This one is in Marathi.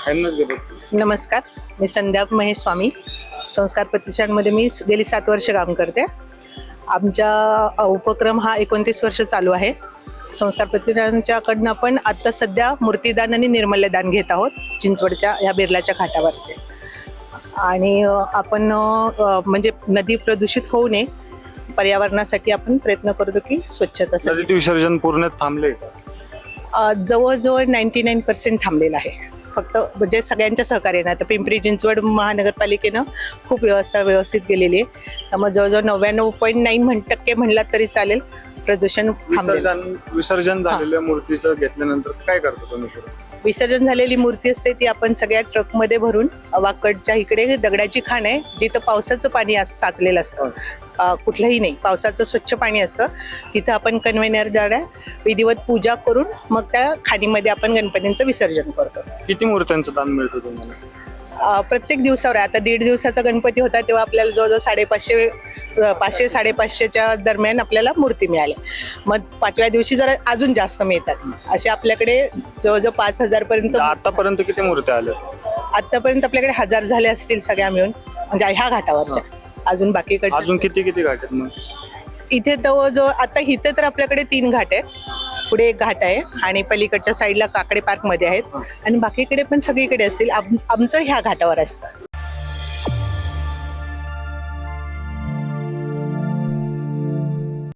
नमस्कार, मी संध्या महेश स्वामी. संस्कार प्रतिष्ठानमध्ये मी गेली 7 वर्ष काम करते. आमचा उपक्रम हा 29 वर्ष चालू आहे. संस्कार प्रतिष्ठानच्याकडनं आपण आता सध्या मूर्तिदान आणि निर्मल्यदान घेत आहोत चिंचवडच्या या बिर्लाच्या घाटावरती. आणि आपण म्हणजे नदी प्रदूषित होऊ नये पर्यावरणासाठी आपण प्रयत्न करतो की स्वच्छता. नदी विसर्जन पूर्ण थांबले? जवळजवळ 99% थांबलेलं आहे. फक्त म्हणजे सगळ्यांच्या सहकार्याने. आता पिंपरी चिंचवड महानगरपालिकेनं खूप व्यवस्थित केलेली आहे. त्यामुळे जवळजवळ 99.9% म्हणलात तरी चालेल प्रदूषण थांबलेलं. विसर्जन झालेल्या मूर्तीचं घेतल्यानंतर काय करतो तुम्ही? विसर्जन झालेली मूर्ती असते ती आपण सगळ्या ट्रकमध्ये भरून वाकडच्या इकडे दगडाची खाण आहे जिथं पावसाचं पाणी साचलेलं असतं. कुठलंही नाही, पावसाचं स्वच्छ पाणी असतं. तिथं आपण कन्व्हेनरद्वारे विधिवत पूजा करून मग त्या खाणीमध्ये आपण गणपतींचं विसर्जन करतो. किती मूर्त्यांचं दान मिळतं तुम्हाला? प्रत्येक दिवसावर. आता 1.5 दिवसाचा गणपती होता तेव्हा आपल्याला जवळजवळ 550-550च्या दरम्यान आपल्याला मूर्ती मिळाल्या. मग 5व्या दिवशी जरा अजून जास्त मिळतात. असे आपल्याकडे जवळजवळ 5000 पर्यंत. आतापर्यंत किती मूर्त्या आल्या? आतापर्यंत आपल्याकडे 1000 झाले असतील सगळ्या मिळून, म्हणजे ह्या घाटावरच्या. अजून बाकीकडे अजून किती घाट आहेत मग इथे? जवळजवळ आता इथे तर आपल्याकडे 3 घाट आहेत. पुढे एक घाट आहे आणि पलीकडच्या साईडला काकडे पार्क मध्ये आहेत. आणि बाकीकडे पण सगळीकडे असतील. आमचं ह्या घाटावर असतं.